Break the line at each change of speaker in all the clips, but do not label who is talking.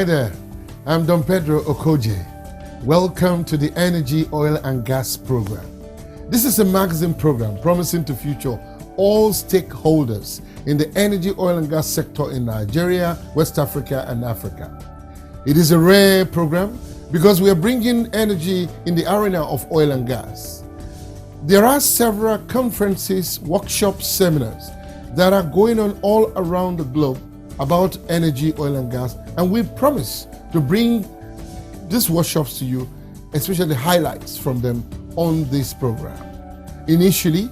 Hi there, I'm Don Pedro Okoje. Welcome to the Energy, Oil and Gas program. This is a magazine program promising to feature all stakeholders in the energy, oil and gas sector in Nigeria, West Africa and Africa. It is a rare program because we are bringing energy in the arena of oil and gas. There are several conferences, workshops, seminars that are going on all around the globe about energy, oil and gas, and we promise to bring these workshops to you, especially the highlights from them on this program. Initially,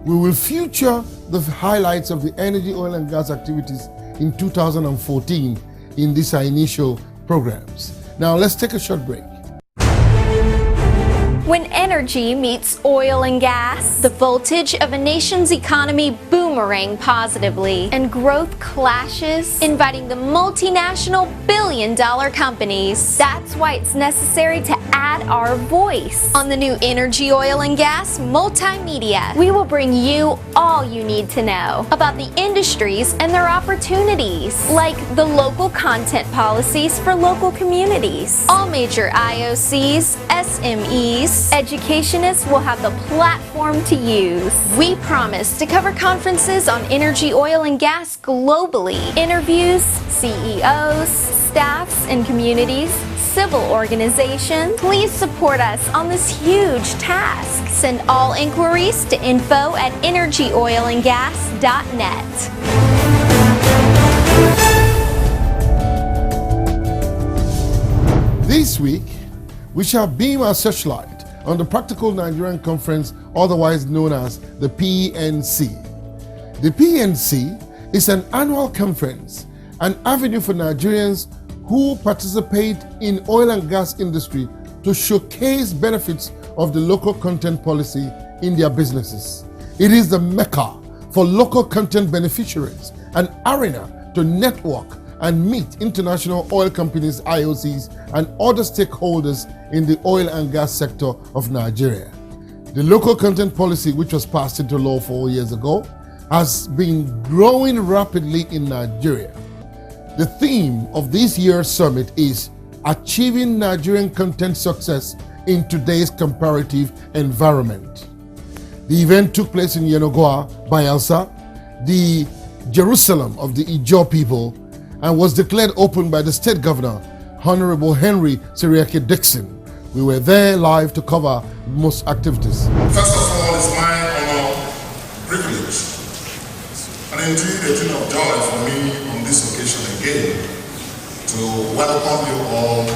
we will feature the highlights of the energy, oil and gas activities in 2014 in these initial programs. Now let's take a short break.
When energy meets oil and gas, the voltage of a nation's economy boomerang positively, and growth clashes, inviting the multinational billion-dollar companies. That's why it's necessary to add our voice. On the new Energy, Oil and Gas Multimedia, we will bring you all you need to know about the industries and their opportunities, like the local content policies for local communities. All major IOCs, SMEs, educationists will have the platform to use. We promise to cover conferences on energy, oil, and gas globally. Interviews, CEOs, staffs, and communities, civil organizations. Please support us on this huge task. Send all inquiries to info@energyoilandgas.net.
This week, we shall beam our searchlight on the Practical Nigerian Conference, otherwise known as the PNC. The PNC is an annual conference, an avenue for Nigerians who participate in oil and gas industry to showcase benefits of the local content policy in their businesses. It is the mecca for local content beneficiaries, an arena to network and meet international oil companies, IOCs, and other stakeholders in the oil and gas sector of Nigeria. The local content policy, which was passed into law 4 years ago, has been growing rapidly in Nigeria. The theme of this year's summit is Achieving Nigerian Content Success in Today's Comparative Environment. The event took place in Yenagoa, Bayelsa, the Jerusalem of the Ijaw people, and was declared open by the State Governor, Honorable Henry Seriake Dixon. We were there live to cover most activities.
First of all, it's my honor, privilege, and indeed a thing of joy for me on this occasion again to welcome you all to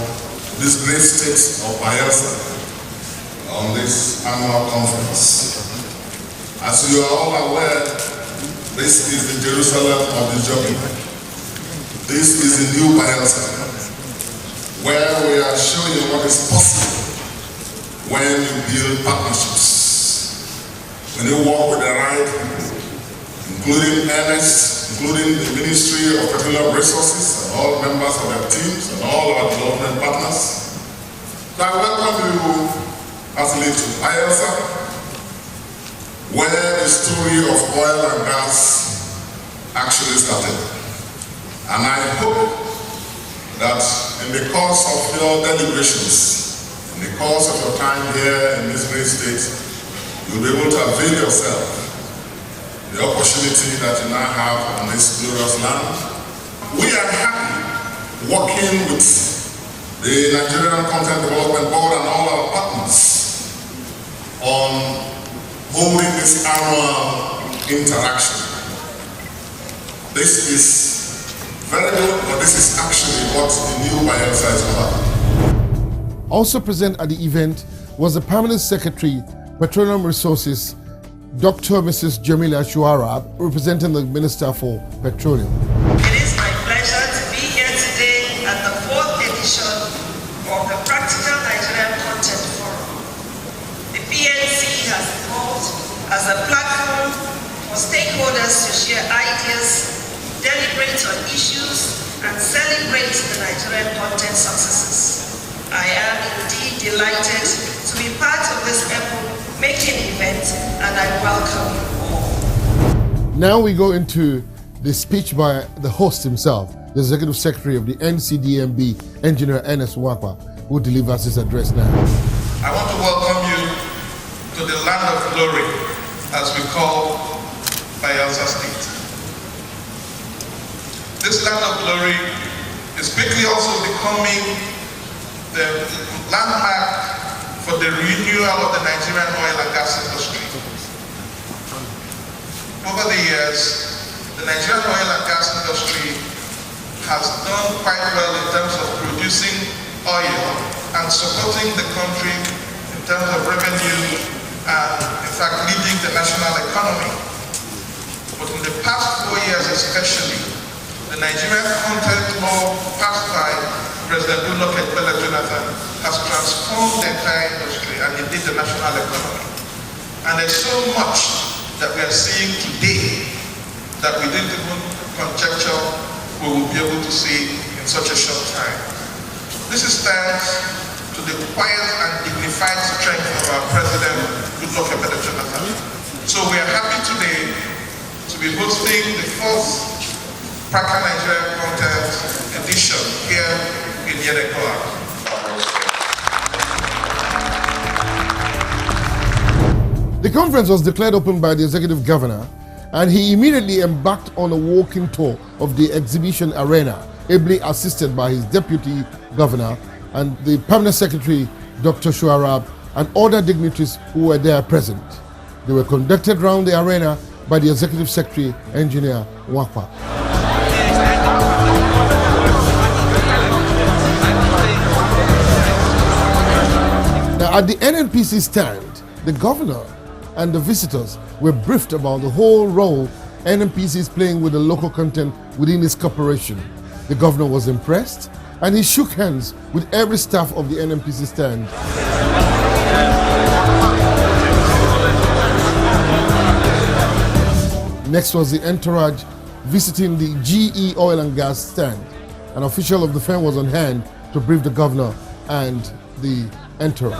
this great state of Bayelsa on this annual conference. As you are all aware, this is the Jerusalem of the Ijaw. This is the new Bayelsa, where we are showing what is possible when you build partnerships, when you work with the right people, including NS, including the Ministry of Petroleum Resources, and all members of their teams, and all our development partners. So I welcome you heartily to Bayelsa, where the story of oil and gas actually started. And I hope that in the course of your deliberations, in the course of your time here in this great state, you'll be able to avail yourself the opportunity that you now have on this glorious land. We are happy working with the Nigerian Content Development Board and all our partners on holding this annual interaction. This is very good, but this is actually what the new Bayelsa is about.
Also present at the event was the Permanent Secretary, Petroleum Resources, Dr. Mrs. Jamila Shuarab, representing the Minister for Petroleum.
It is my pleasure to be here today at the 4th edition of the Practical Nigerian Content Forum. The PNC has evolved as a platform for stakeholders to share ideas, deliberate on issues, and celebrate the Nigerian content successes. I am indeed delighted to be part of this epoch-making event, and I welcome you all.
Now we go into the speech by the host himself, the Executive Secretary of the NCDMB, Engineer Ernest Nwakpa, who delivers his address now.
I want to welcome you to the land of glory, as we call Bayelsa State. This land of glory is quickly also becoming the landmark for the renewal of the Nigerian oil and gas industry. Over the years, the Nigerian oil and gas industry has done quite well in terms of producing oil and supporting the country in terms of revenue and, in fact, leading the national economy. But in the past 4 years especially, the Nigerian content law passed by President Goodluck Ebele Jonathan has transformed the entire industry and indeed the national economy. And there's so much that we are seeing today that we didn't even conjecture we will be able to see in such a short time. This is thanks to the quiet and dignified strength of our President Goodluck Ebele Jonathan. So we are happy today to be hosting the fourth Praca Nigeria Content edition here in Yenagoa.
The conference was declared open by the executive governor, and he immediately embarked on a walking tour of the exhibition arena, ably assisted by his deputy governor and the permanent secretary, Dr. Shuarab, and other dignitaries who were there present. They were conducted around the arena by the executive secretary, Engineer Nwakpa. Now, at the NNPC stand, the governor and the visitors were briefed about the whole role NNPC is playing with the local content within its corporation. The governor was impressed, and he shook hands with every staff of the NNPC stand. Next was the entourage visiting the GE Oil and Gas stand. An official of the firm was on hand to brief the governor and the entourage.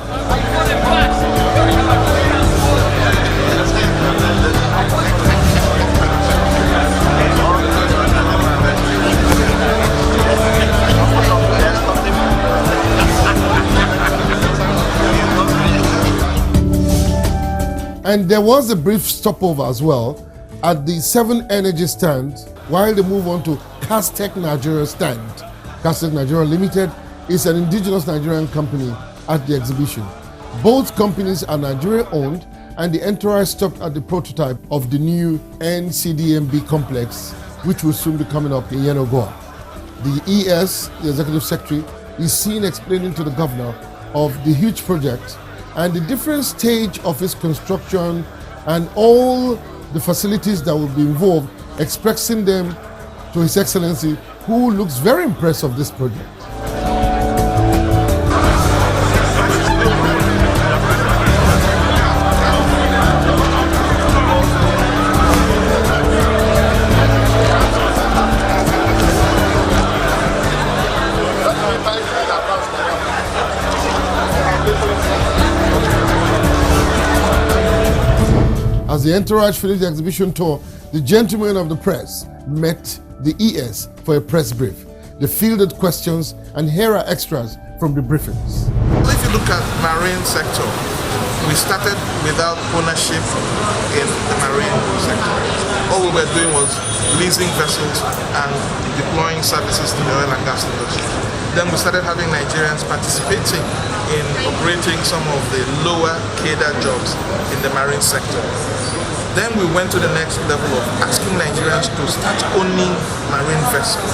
And there was a brief stopover as well at the 7 Energy stand while they move on to Castech Nigeria stand. Castech Nigeria Limited is an indigenous Nigerian company at the exhibition. Both companies are Nigeria owned, and the entourage stopped at the prototype of the new NCDMB complex, which will soon be coming up in Yenagoa. The ES, the executive secretary, is seen explaining to the governor of the huge project and the different stage of its construction and all the facilities that will be involved, expressing them to His Excellency, who looks very impressed of this project. As the entourage finished the exhibition tour, the gentlemen of the press met the ES for a press brief. They fielded questions, and here are extras from the briefings.
If you look at marine sector, we started without ownership in the marine sector. All we were doing was leasing vessels and deploying services to the oil and gas industry. Then we started having Nigerians participating in operating some of the lower cadre jobs in the marine sector. Then we went to the next level of asking Nigerians to start owning marine vessels.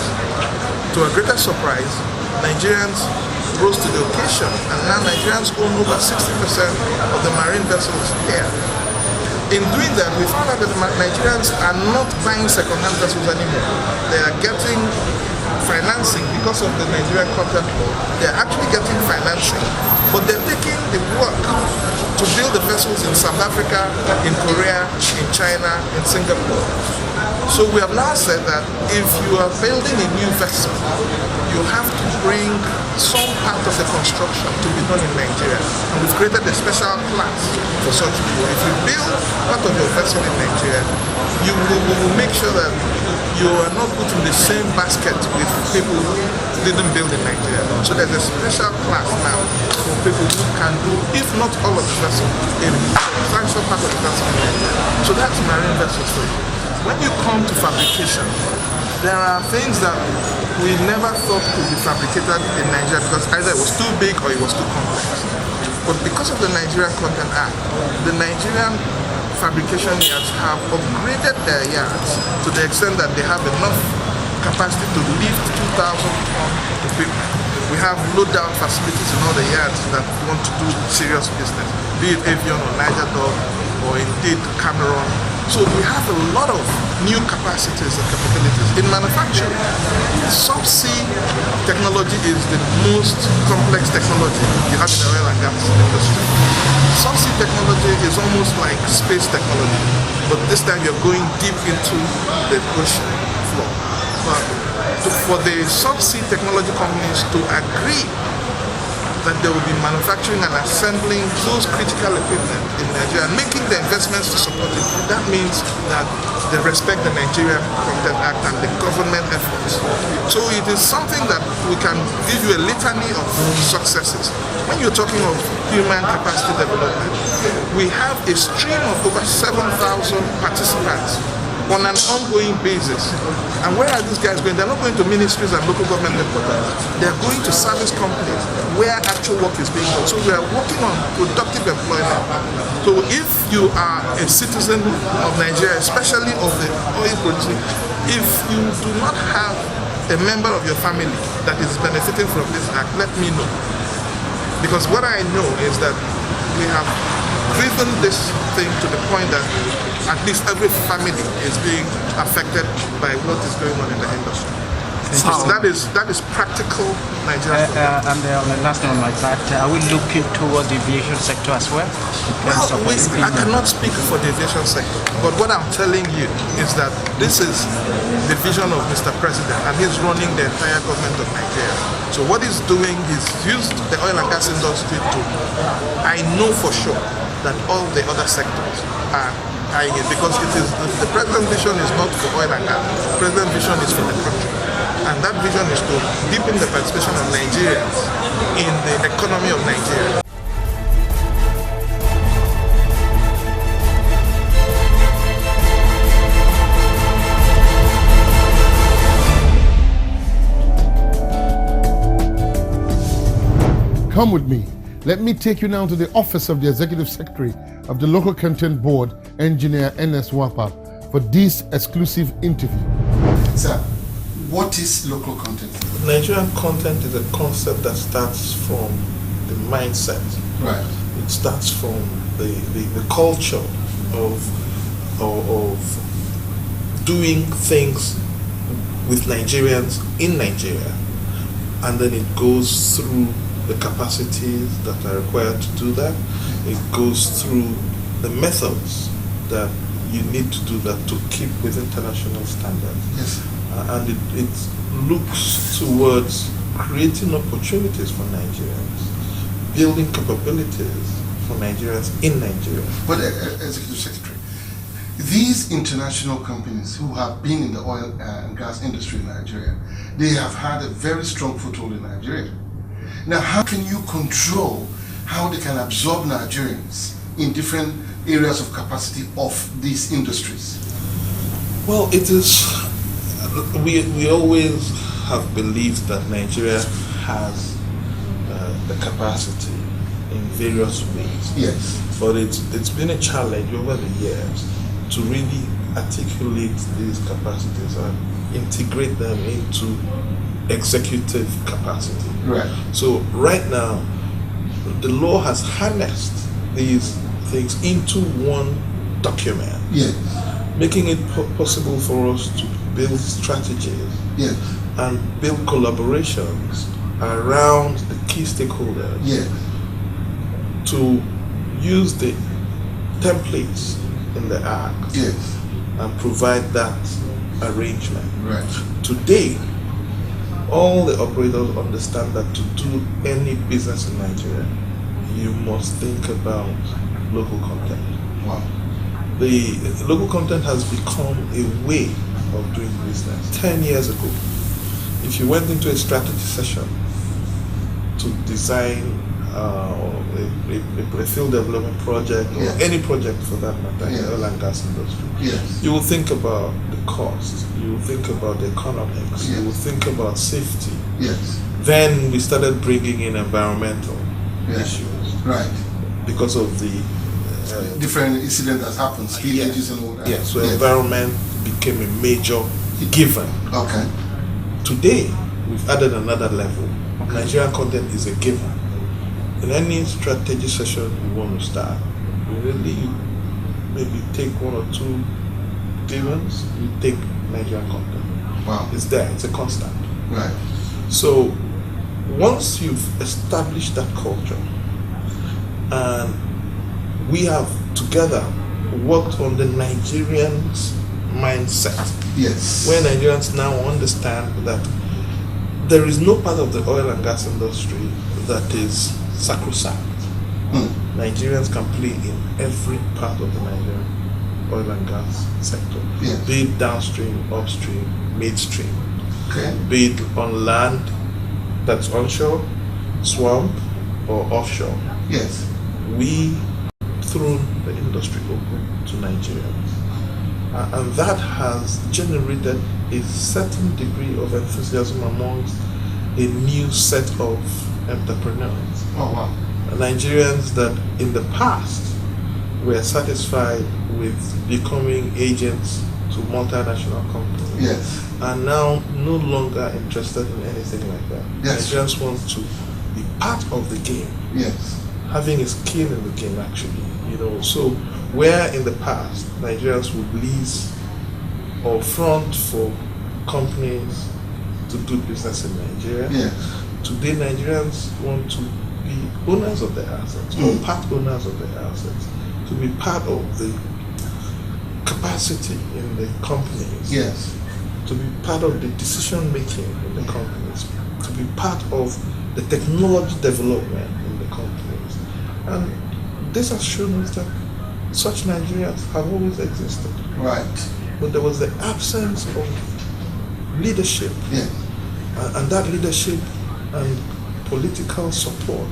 To our greater surprise, Nigerians rose to the occasion, and now Nigerians own over 60% of the marine vessels here. In doing that, we found out that Nigerians are not buying second-hand vessels anymore. They are getting financing because of the Nigerian content law. They are actually getting financing, but they're taking the work to build the vessels in South Africa, in Korea, in China, in Singapore. So we have now said that if you are building a new vessel, you have to bring some part of the construction to be done in Nigeria. And we've created a special class for such people. If you build part of your vessel in Nigeria, we will make sure that
you are not put in the same basket with people who didn't build in Nigeria. So there's a special class now for people who can do, if not all of the vessels, a substantial part of the vessels in Nigeria. So that's marine vessels for you. When you come to fabrication, there are things that we never thought could be fabricated in Nigeria because either it was too big or it was too complex. But because of the Nigerian Content Act, the Nigerian fabrication yards have upgraded their yards to the extent that they have enough capacity to lift 2,000-ton equipment. We have load-down facilities in all the yards that want to do serious business, be it Avion or Niger Dog or indeed Cameron. So we have a lot of new capacities and capabilities. In manufacturing, subsea technology is the most complex technology you have in the oil and gas industry. Subsea technology is almost like space technology, but this time you're going deep into the ocean floor. But for the subsea technology companies to agree that they will be manufacturing and assembling those critical equipment in Nigeria and making the investments to support it, that means that they respect the Nigerian Content Act and the government efforts. So it is something that we can give you a litany of successes. When you're talking of human capacity development, we have a stream of over 7,000 participants on an ongoing basis. And where are these guys going? They're not going to ministries and local government headquarters. They're going to service companies where actual work is being done. So we are working on productive employment. So if you are a citizen of Nigeria, especially of the oil producing, if you do not have a member of your family that is benefiting from this act, let me know. Because what I know is that we have driven this thing to the point that at least every family is being affected by what is going on in the industry. So that is practical Nigerian.
And on the last one like that, are we looking toward the aviation sector as well?
Well, I cannot speak for the aviation sector, but what I'm telling you is that this is the vision of Mr. President, and he's running the entire government of Nigeria. So what he's doing, he's used the oil and gas industry to, I know for sure that all the other sectors are eyeing it, because it is the president's vision is not for oil and gas. The president's vision is for the country. And that vision is to deepen the participation of Nigerians in the economy of Nigeria.
Come with me. Let me take you now to the office of the Executive Secretary of the Local Content Board, Engineer Ernest Wapa, for this exclusive interview. Sir, what is local content?
Nigerian content is a concept that starts from the mindset.
Right.
It starts from the culture of doing things with Nigerians in Nigeria, and then it goes through the capacities that are required to do that. It goes through the methods that you need to do that to keep with international standards.
Yes.
And it looks towards creating opportunities for Nigerians, building capabilities for Nigerians in Nigeria.
But Executive Secretary, these international companies who have been in the oil and gas industry in Nigeria, they have had a very strong foothold in Nigeria. Now, how can you control how they can absorb Nigerians in different areas of capacity of these industries?
Well, it is, we always have believed that Nigeria has the capacity in various ways.
Yes.
But it's been a challenge over the years to really articulate these capacities and integrate them into executive capacity.
Right.
So right now, the law has harnessed these things into one document.
Yes.
Making it possible for us to build strategies.
Yes.
And build collaborations around the key stakeholders.
Yes.
To use the templates in the Act.
Yes.
And provide that arrangement.
Right.
Today, all the operators understand that to do any business in Nigeria, you must think about local content.
Wow.
The local content has become a way of doing business. 10 years ago, if you went into a strategy session to design a field development project or any project for that matter in the oil and gas industry, you will think about the cost, you will think about the economics, you will think about safety. Then we started bringing in environmental issues, because of the
different incidents that happened, spillages and all that.
So environment became a major given. Today, we've added another level. Nigerian content is a given. In any strategy session we want to start, we really maybe take one or two givens, you take Nigerian content. It's there, it's a constant. So once you've established that culture, and we have together worked on the Nigerians' mindset, where Nigerians now understand that there is no part of the oil and gas industry that is sacrosanct. Nigerians can play in every part of the Nigerian oil and gas sector, be it downstream, upstream, midstream, be it on land that's onshore, swamp, or offshore. We thrown the industry open to Nigerians, and that has generated a certain degree of enthusiasm amongst a new set of entrepreneurs. Nigerians that in the past were satisfied with becoming agents to multinational companies are now no longer interested in anything like that. Nigerians want to be part of the game, having a skill in the game actually. So where in the past Nigerians would lease or front for companies to do business in Nigeria, today Nigerians want to be owners of their assets, or part owners of their assets, to be part of the capacity in the companies, to be part of the decision making in the companies, to be part of the technology development in the companies. And this has shown us that such Nigerians have always existed. But there was the absence of leadership, and that leadership and political support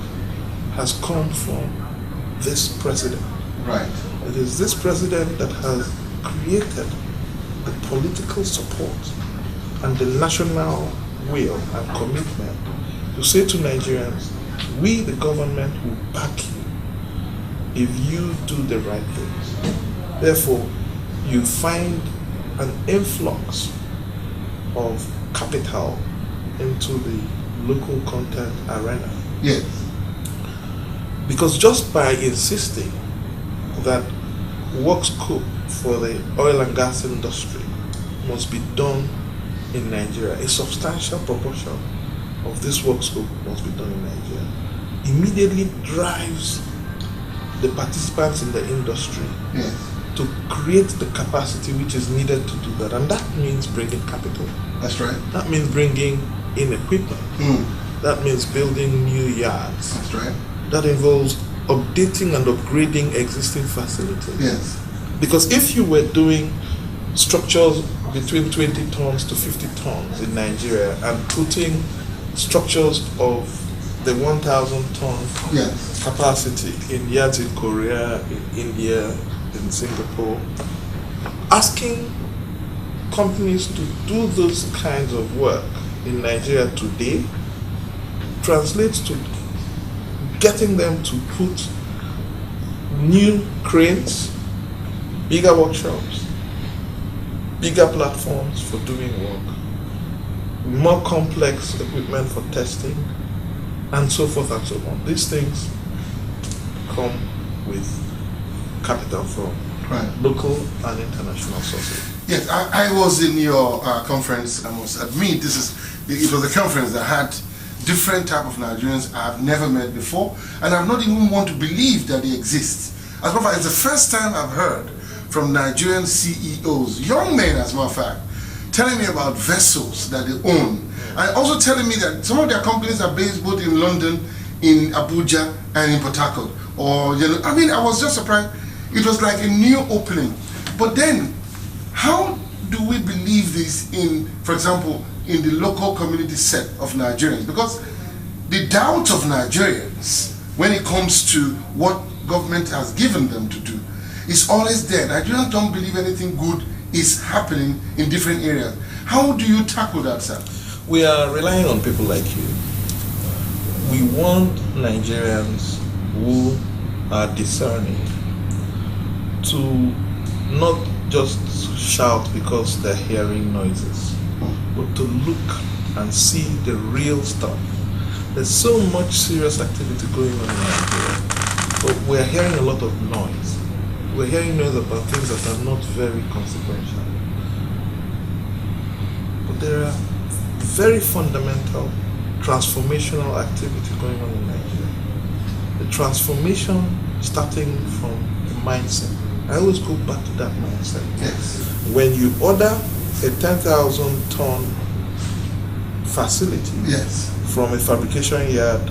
has come from this president. It is this president that has created the political support and the national will and commitment to say to Nigerians, we the government will back you if you do the right things. Therefore, you find an influx of capital into the local content arena. Because just by insisting that work scope for the oil and gas industry must be done in Nigeria, a substantial proportion of this work scope must be done in Nigeria, immediately drives the participants in the industry to create the capacity which is needed to do that. And that means bringing capital. That means bringing in equipment. That means building new yards. That involves updating and upgrading existing facilities. Because if you were doing structures between 20 tons to 50 tons in Nigeria and putting structures of the 1,000 ton capacity in yards in Korea, in India, in Singapore, asking companies to do those kinds of work in Nigeria today translates to getting them to put new cranes, bigger workshops, bigger platforms for doing work, more complex equipment for testing, and so forth and so on. These things come with capital from local and international sources.
Yes, I was in your conference. I must admit, it was a conference that had different type of Nigerians I've never met before, and I've not even want to believe that they exist. As a matter of fact, it's the first time I've heard from Nigerian CEOs, young men as a matter of fact, telling me about vessels that they own, and also telling me that some of their companies are based both in London, in Abuja, and in Port Harcourt. I was just surprised. It was like a new opening. But then, how do we believe this in, for example, in the local community set of Nigerians? Because the doubt of Nigerians when it comes to what government has given them to do is always there. Nigerians don't believe anything good is happening in different areas. How do you tackle that, sir?
We are relying on people like you. We want Nigerians who are discerning to not just shout because they're hearing noises, but to look and see the real stuff. There's so much serious activity going on in Nigeria, but we're hearing a lot of noise. We're hearing noise about things that are not very consequential. But there are very fundamental transformational activity going on in Nigeria. The transformation starting from the mindset. I always go back to that mindset.
Yes.
When you order a 10,000 ton facility
Yes.
from a fabrication yard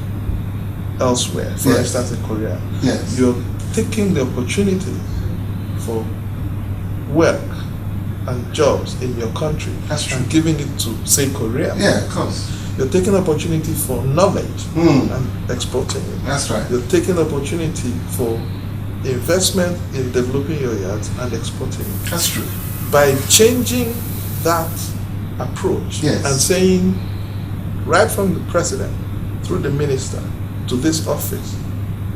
elsewhere, for
Yes.
instance in Korea,
Yes.
you're taking the opportunity for work and jobs in your country
That's true.
and giving it to, say, Korea.
Yeah, of course.
You're taking opportunity for knowledge and exporting it.
That's right.
You're taking opportunity for investment in developing your yards and exporting it.
That's true.
By changing that approach
Yes.
and saying, right from the president through the minister to this office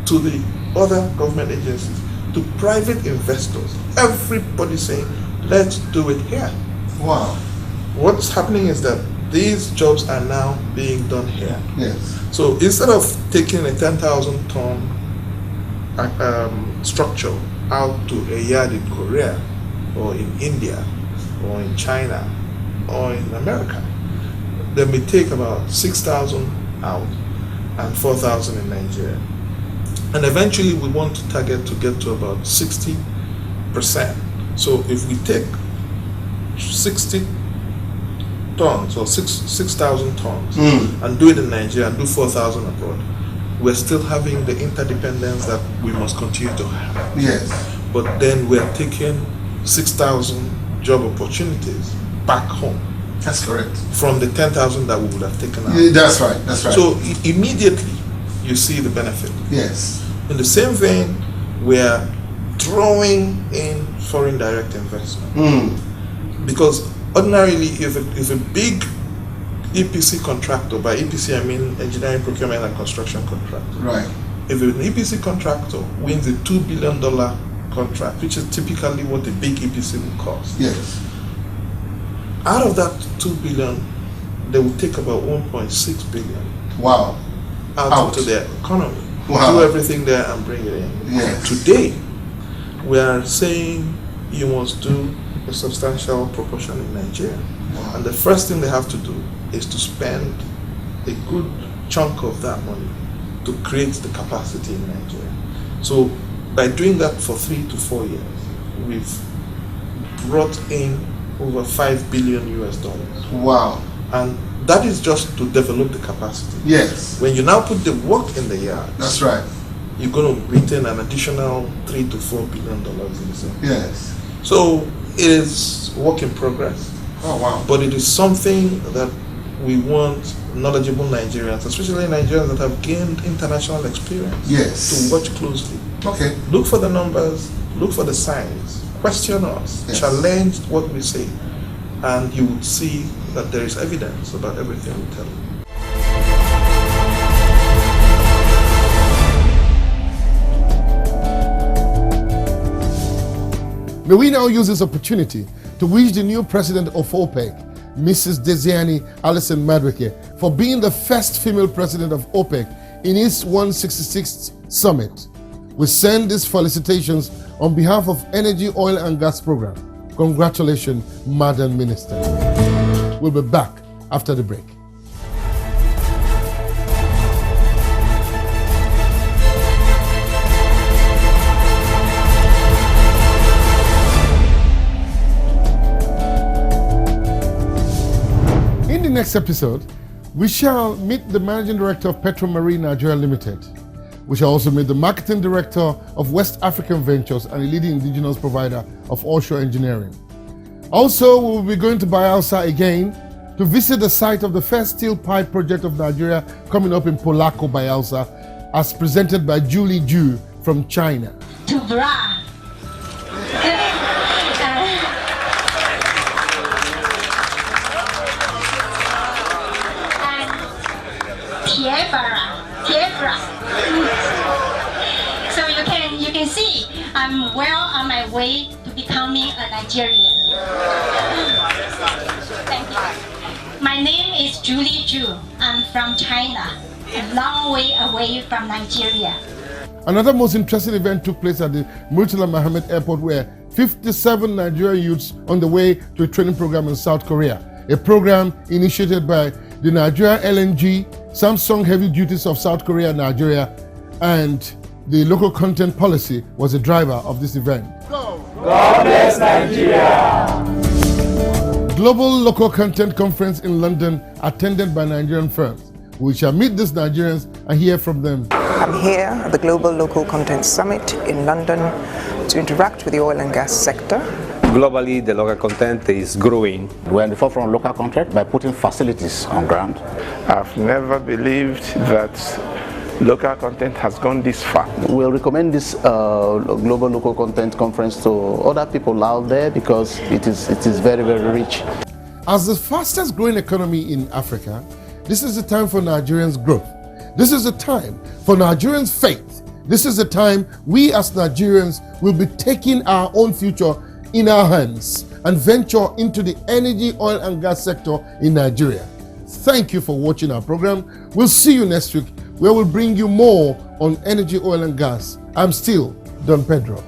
to the other government agencies to private investors, everybody saying, let's do it here.
Wow.
What's happening is that these jobs are now being done here.
Yes.
So instead of taking a 10,000 ton structure out to a yard in Korea or in India or in China or in America, they may take about 6,000 out and 4,000 in Nigeria. And eventually we want to target to get to about 60%. So if we take 60 tons or 6,000 tons and do it in Nigeria and do 4,000 abroad, we're still having the interdependence that we must continue to have.
Yes.
But then we're taking 6,000 job opportunities back home
That's correct.
from the 10,000 that we would have taken out.
Yeah, that's right. That's right.
So immediately you see the benefit.
yes.
In the same vein, we're drawing in foreign direct investment. Because ordinarily, if a big EPC contractor, by EPC I mean engineering, procurement and construction contractor,
Right.
if an EPC contractor wins a $2 billion contract, which is typically what a big EPC will cost,
Yes.
out of that $2 billion, they will take about 1.6 billion
Wow.
out into their economy,
Wow.
do everything there and bring it in.
Yes.
Today, we are saying you must do a substantial proportion in Nigeria.
Wow.
And the first thing they have to do is to spend a good chunk of that money to create the capacity in Nigeria. So by doing that for 3 to 4 years, we've brought in over $5 billion US.
Wow.
And that is just to develop the capacity.
Yes.
When you now put the work in the yard,
That's right.
you're going to retain an additional $3 to $4 billion in the same.
Yes.
So it is work in progress,
Oh, wow.
but it is something that we want knowledgeable Nigerians, especially Nigerians that have gained international experience,
Yes.
to watch closely.
Okay.
Look for the numbers, look for the signs, question us,
Yes.
challenge what we say, and you would see that there is evidence about everything we tell you.
May we now use this opportunity to wish the new president of OPEC, Mrs. Desiani Alison Madueke, for being the first female president of OPEC in its 166th summit. We send these felicitations on behalf of Energy, Oil and Gas Program. Congratulations, Madam Minister. We'll be back after the break. In the next episode, we shall meet the Managing Director of Petromarine Nigeria Limited. We shall also meet the Marketing Director of West African Ventures and a leading indigenous provider of offshore engineering. Also, we will be going to Bayelsa again to visit the site of the first steel pipe project of Nigeria coming up in Polako, Bayelsa, as presented by Julie Ju from China.
To Bra. Tiebra. So you can see I'm well on my way to becoming a Nigerian. Thank you. My name is Julie Ju. I'm from China, a long way away from Nigeria.
Another most interesting event took place at the Murtala Mohammed Airport, where 57 Nigerian youths on the way to a training program in South Korea, a program initiated by the Nigeria LNG, Samsung Heavy Duties of South Korea and Nigeria, and the local content policy was the driver of this event.
God bless Nigeria!
Global Local Content Conference in London, attended by Nigerian firms. We shall meet these Nigerians and hear from them.
I'm here at the Global Local Content Summit in London to interact with the oil and gas sector.
Globally, the local content is growing.
We're in the forefront of local content by putting facilities on ground.
I've never believed that local content has gone this far.
We'll recommend this Global Local Content Conference to other people out there because it is very, very rich.
As the fastest growing economy in Africa, this is the time for Nigerians' growth. This is the time for Nigerians' faith. This is the time we as Nigerians will be taking our own future in our hands and venture into the energy, oil and gas sector in Nigeria. Thank you for watching our program. We'll see you next week, where we'll bring you more on energy, oil and gas. I'm still Don Pedro.